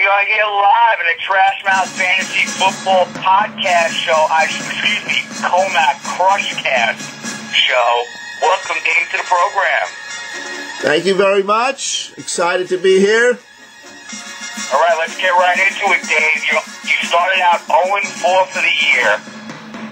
We are here live in a Trash Mouth Fantasy Football Podcast show. Commack Crush Cast show. Welcome, Dave, to the program. Thank you very much. Excited to be here. All right, let's get right into it, Dave. You started out 0-4 for the year.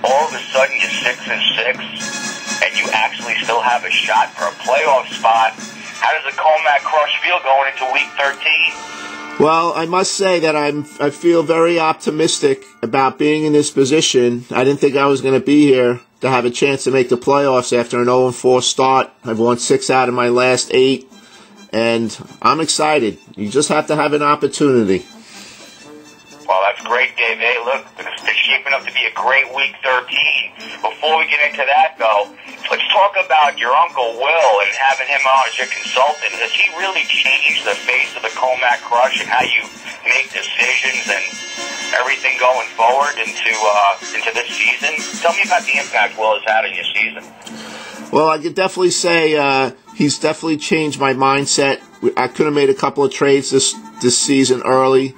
All of a sudden, you're 6-6, and you actually still have a shot for a playoff spot. How does the Commack Crush feel going into Week 13? Well, I must say that I feel very optimistic about being in this position. I didn't think I was going to be here to have a chance to make the playoffs after an 0-4 start. I've won 6 out of my last 8, and I'm excited. You just have to have an opportunity. Well, that's great, Dave. Hey, look, it's shaping up to be a great Week 13. Before we get into that, though, let's talk about your Uncle Will and having him on as your consultant. Has he really changed the face of the Commack Crush and how you make decisions and everything going forward into this season? Tell me about the impact Will has had on your season. Well, I could definitely say he's definitely changed my mindset. I could have made a couple of trades this season early.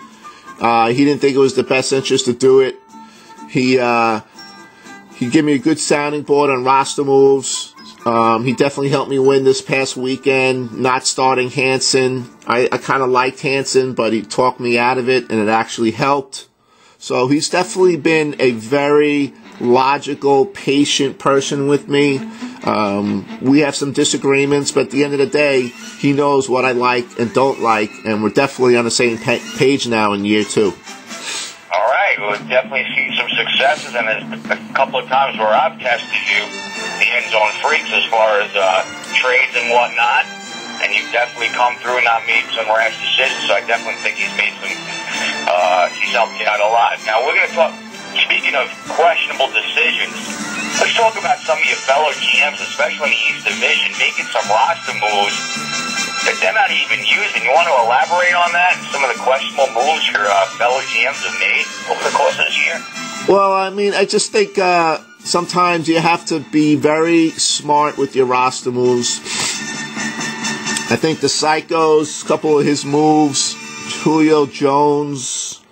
He didn't think it was the best interest to do it. He gave me a good sounding board on roster moves. He definitely helped me win this past weekend, not starting Hansen. I kind of liked Hansen, but he talked me out of it, and it actually helped. So he's definitely been a very logical, patient person with me. We have some disagreements, but at the end of the day, he knows what I like and don't like, and we're definitely on the same page now in year 2. All right, we've definitely seen some successes, and there's a couple of times where I've tested you, the end zone freaks, as far as trades and whatnot, and you've definitely come through and not made some rash decisions, so I definitely think he's made some, he's helped you out a lot. Now, we're going to talk, speaking of questionable decisions, let's talk about some of your fellow GMs, especially in the East Division, making some roster moves that they're not even using. You want to elaborate on that and some of the questionable moves your fellow GMs have made over the course of this year? Well, I mean, I just think sometimes you have to be very smart with your roster moves. I think the Psychos, a couple of his moves, Julio Jones,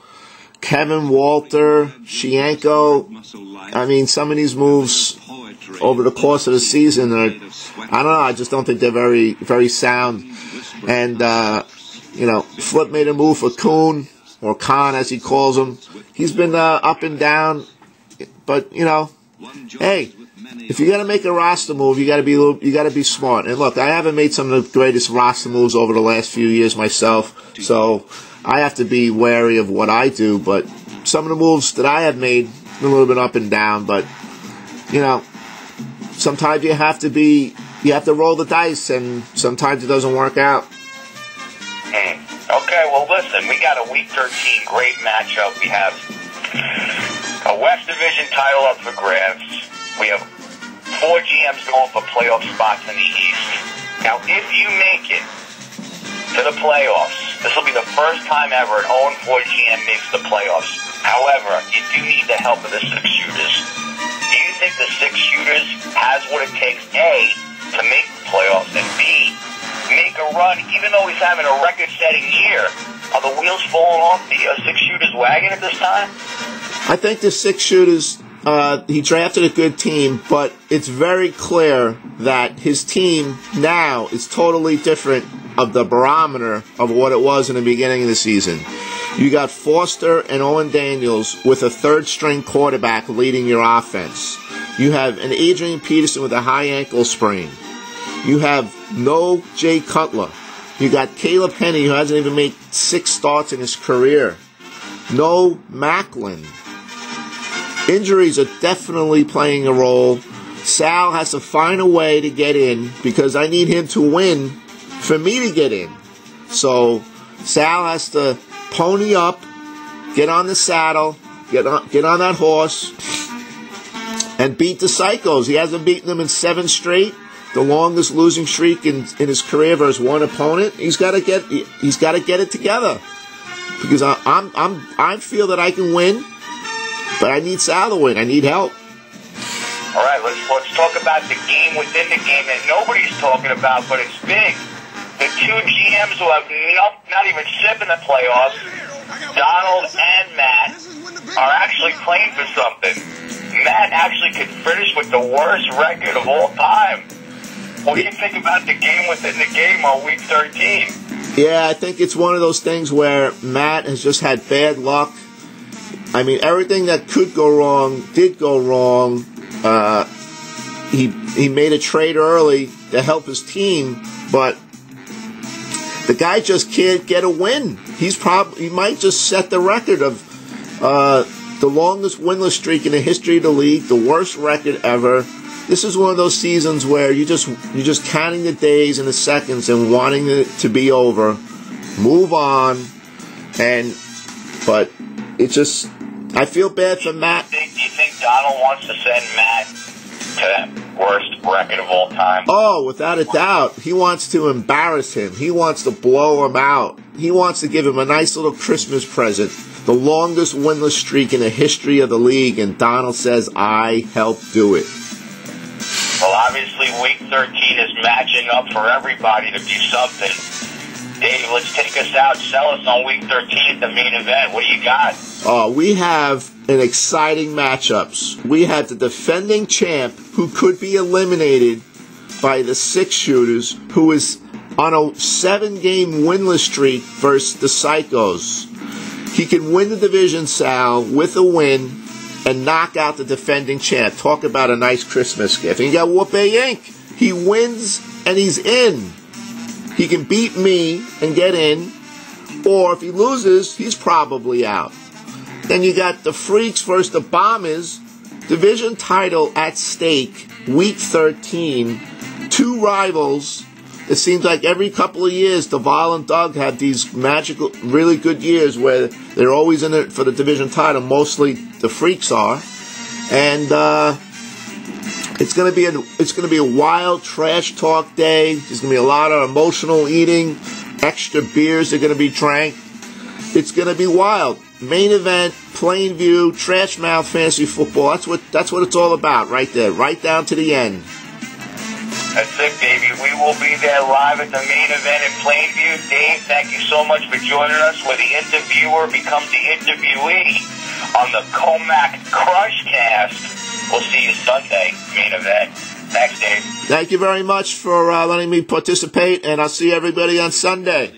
Kevin Walter, Shianko. I mean, some of these moves over the course of the season are, I don't know, I just don't think they're very, very sound. And, Flip made a move for Kuhn, or Khan as he calls him. He's been up and down, but, hey, if you got to make a roster move, you got to be smart. And look, I haven't made some of the greatest roster moves over the last few years myself, so I have to be wary of what I do, but some of the moves that I have made a little bit up and down, but sometimes you have to roll the dice, and sometimes it doesn't work out. Okay, well listen, we got a Week 13 great matchup. We have a West Division title up for grabs. We have 4 GMs going for playoff spots in the East. Now, if you make it to the playoffs, this will be the first time ever an 0-4 GM makes the playoffs. However, you do need the help of the 6 shooters. Do you think the 6 shooters has what it takes, A, to make the playoffs, and B, make a run, even though he's having a record-setting year? Are the wheels falling off the 6 shooters wagon at this time? I think the 6 shooters, he drafted a good team, but it's very clear that his team now is totally different of the barometer of what it was in the beginning of the season. You got Foster and Owen Daniels with a third-string quarterback leading your offense. You have an Adrian Peterson with a high ankle sprain. You have no Jay Cutler. You got Caleb Henney, who hasn't even made 6 starts in his career. No Macklin. Injuries are definitely playing a role. Sal has to find a way to get in because I need him to win for me to get in. So Sal has to pony up, get on the saddle, get on that horse, and beat the Psychos. He hasn't beaten them in 7 straight, the longest losing streak in his career versus one opponent. He's got to get it together because I feel that I can win, but I need Sal to win. I need help. All right, let's talk about the game within the game that nobody's talking about, but it's big. The 2 GMs who have not even sipped in the playoffs, Donald and Matt are actually playing for something. Matt actually could finish with the worst record of all time. What do you think about the game within the game on week 13? Yeah, I think it's one of those things where Matt has just had bad luck. I mean, everything that could go wrong did go wrong. He made a trade early to help his team, but the guy just can't get a win. He might just set the record of the longest winless streak in the history of the league, the worst record ever. This is one of those seasons where you're just counting the days and the seconds and wanting it to be over, move on, but it's just, I feel bad for Matt. Do you think Donald wants to send Matt to that worst record of all time? Oh, without a doubt. He wants to embarrass him. He wants to blow him out. He wants to give him a nice little Christmas present. The longest winless streak in the history of the league, and Donald says, I helped do it. Well, obviously, week 13 is matching up for everybody to do something. Dave, let's take us out. Sell us on week 13 at the main event. What do you got? We have an exciting matchups. We have the defending champ who could be eliminated by the 6 shooters, who is on a 7-game winless streak versus the Psychos. He can win the division, Sal, with a win and knock out the defending champ. Talk about a nice Christmas gift. And you got Whoopi Inc. He wins and he's in. He can beat me and get in. Or if he loses, he's probably out. Then you got the Freaks versus the Bombers. Division title at stake. Week 13. 2 rivals. It seems like every couple of years, Tmffl and Doug have these magical, really good years where they're always in it for the division title. Mostly the Freaks are, and it's going to be a wild trash talk day. There's going to be a lot of emotional eating. Extra beers are going to be drank. It's going to be wild. Main event, Plainview, trash mouth fantasy football. That's what it's all about, right there, right down to the end. That's it, baby. We will be there live at the main event in Plainview. Dave, thank you so much for joining us, where the interviewer becomes the interviewee on the Commack Crush cast. We'll see you Sunday, main event. Thanks, Dave. Thank you very much for letting me participate, and I'll see everybody on Sunday.